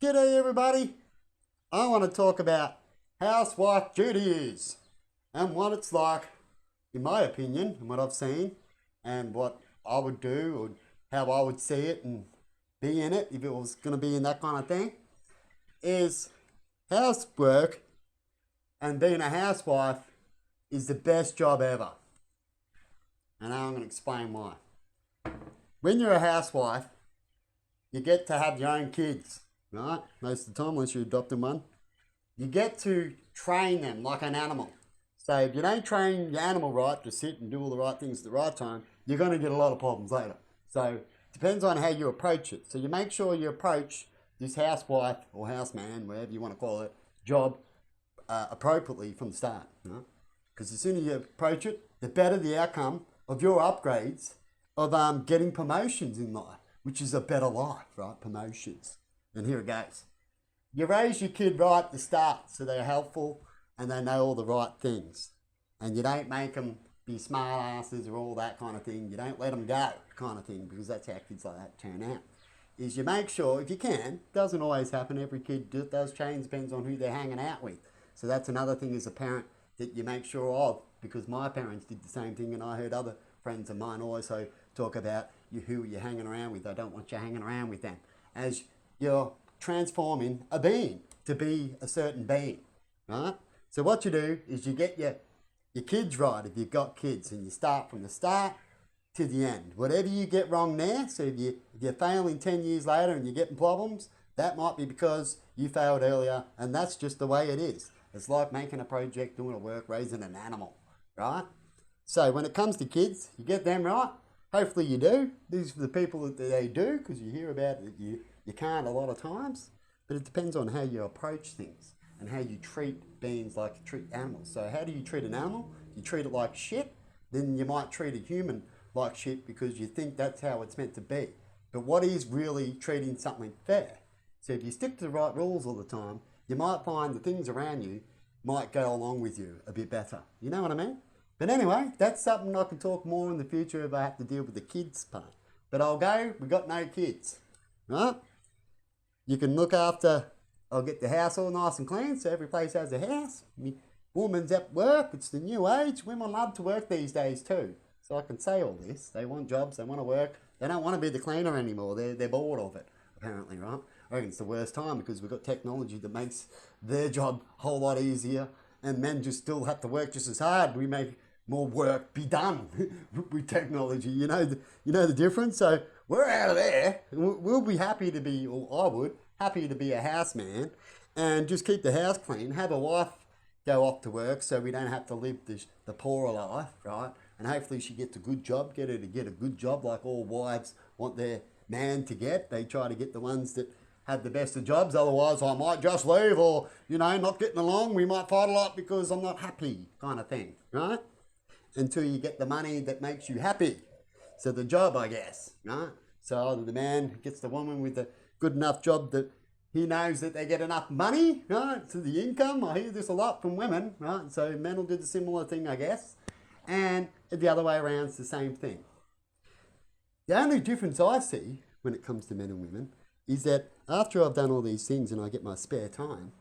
G'day everybody! I want to talk about housewife duties and what it's like, in my opinion, and what I've seen, and what I would do, or how I would see it and be in it if it was going to be in that kind of thing. Is housework and being a housewife is the best job ever. And now I'm going to explain why. When you're a housewife, you get to have your own kids, right? Most of the time, unless you're adopting one. You get to train them like an animal. So if you don't train your animal right to sit and do all the right things at the right time, you're going to get a lot of problems later. So it depends on how you approach it. So you make sure you approach this housewife or houseman, whatever you want to call it, job appropriately from the start. Because the sooner you approach it, the better the outcome of your upgrades of getting promotions in life, which is a better life, right? Promotions. And here it goes. You raise your kid right at the start so they're helpful and they know all the right things. And you don't make them be smart asses or all that kind of thing. You don't let them go kind of thing, because that's how kids like that turn out. Is you make sure, if you can, doesn't always happen, every kid does change, depends on who they're hanging out with. So that's another thing as a parent that you make sure of, because my parents did the same thing, and I heard other friends of mine also talk about who you're hanging around with. I don't want you hanging around with them, as you're transforming a being to be a certain being, right? So what you do is you get your kids right, if you've got kids, and you start from the start to the end. Whatever you get wrong there, so if you're failing 10 years later and you're getting problems, that might be because you failed earlier, and that's just the way it is. It's like making a project, doing a work, raising an animal, right? So when it comes to kids, you get them right. Hopefully you do. These are the people that they do, because you hear about it, you can't a lot of times. But it depends on how you approach things and how you treat beings like you treat animals. So how do you treat an animal? You treat it like shit, then you might treat a human like shit because you think that's how it's meant to be. But what is really treating something fair? So if you stick to the right rules all the time, you might find the things around you might go along with you a bit better. You know what I mean? But anyway, that's something I can talk more in the future if I have to deal with the kids part. But I'll go, we've got no kids, right? You can look after, I'll get the house all nice and clean, so every place has a house. Woman's at work, it's the new age. Women love to work these days too. So I can say all this. They want jobs, they want to work. They don't want to be the cleaner anymore. They're bored of it, apparently, right? I reckon it's the worst time, because we've got technology that makes their job a whole lot easier, and men just still have to work just as hard. We make more work be done with technology. You know the difference? So we're out of there. We'll be happy to be, or I would, happy to be a houseman and just keep the house clean, have a wife go off to work so we don't have to live the poorer life, right? And hopefully she gets a good job, get her to get a good job like all wives want their man to get. They try to get the ones that have the best of jobs, otherwise I might just leave, or, not getting along, we might fight a lot because I'm not happy kind of thing, right? Until you get the money that makes you happy. So the job, I guess, right? So either the man gets the woman with a good enough job that he knows that they get enough money, right, to the income. I hear this a lot from women, right? So men will do the similar thing, I guess. And the other way around, it's the same thing. The only difference I see when it comes to men and women is that after I've done all these things and I get my spare time,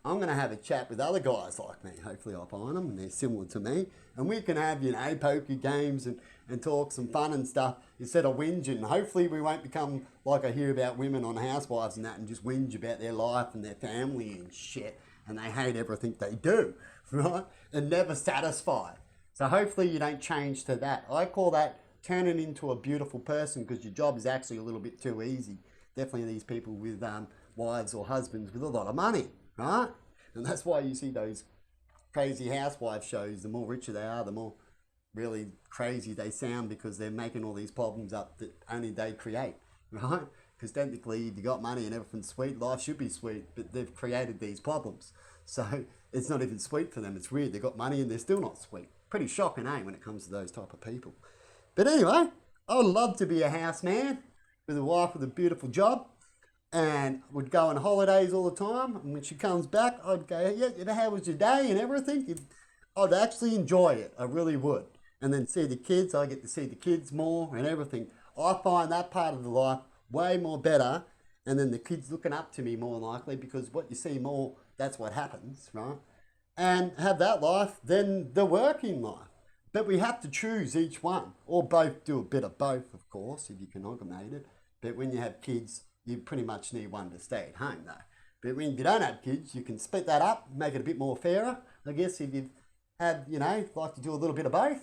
I'm going to have a chat with other guys like me. Hopefully I'll find them and they're similar to me. And we can have, poker games and talk some fun and stuff instead of whinging. Hopefully we won't become like I hear about women on Housewives and that, and just whinge about their life and their family and shit. And they hate everything they do, right? And never satisfied. So hopefully you don't change to that. I call that turning into a beautiful person, because your job is actually a little bit too easy. Definitely these people with wives or husbands with a lot of money, right? And that's why you see those crazy housewife shows. The more richer they are, the more really crazy they sound, because they're making all these problems up that only they create, right? Because technically, if you got money and everything's sweet, life should be sweet, but they've created these problems. So it's not even sweet for them. It's weird. They've got money and they're still not sweet. Pretty shocking, eh, when it comes to those type of people. But anyway, I would love to be a houseman with a wife with a beautiful job, and would go on holidays all the time. And when she comes back, I'd go, yeah, how was your day and everything? I'd actually enjoy it. I really would. And then see the kids. I get to see the kids more and everything. I find that part of the life way more better and then the kids looking up to me more likely, because what you see more, that's what happens, right? And have that life, then the working life. But we have to choose each one, or both. Do a bit of both, of course, if you can amalgamate it. But when you have kids, you pretty much need one to stay at home, though. But when you don't have kids, you can split that up, make it a bit more fairer. I guess if you have, like to do a little bit of both.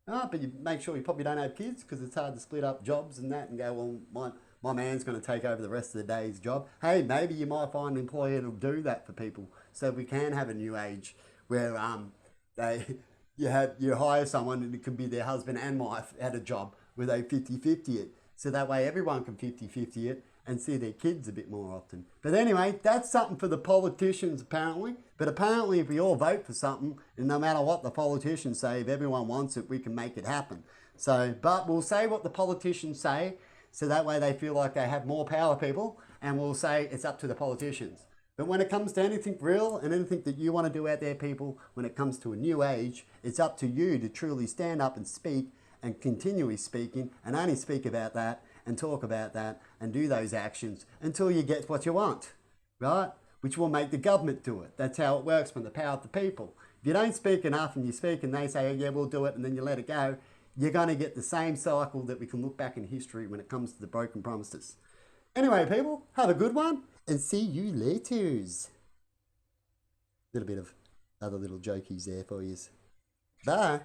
But you make sure you probably don't have kids, because it's hard to split up jobs and that and go, well, my man's going to take over the rest of the day's job. Hey, maybe you might find an employer that'll do that for people, so we can have a new age where you hire someone and it can be their husband and wife at a job where they 50-50 it. So that way everyone can 50-50 it and see their kids a bit more often. But anyway, that's something for the politicians apparently. But apparently if we all vote for something, and no matter what the politicians say, if everyone wants it, we can make it happen. So, but we'll say what the politicians say, so that way they feel like they have more power, people, and we'll say it's up to the politicians. But when it comes to anything real and anything that you want to do out there, people, when it comes to a new age, it's up to you to truly stand up and speak and continually speaking and only speak about that and talk about that and do those actions until you get what you want, right? Which will make the government do it. That's how it works, from the power of the people. If you don't speak enough and you speak and they say, oh, yeah, we'll do it, and then you let it go, you're going to get the same cycle that we can look back in history when it comes to the broken promises. Anyway, people, have a good one and see you laters. Little bit of other little jokies there for you. Bye.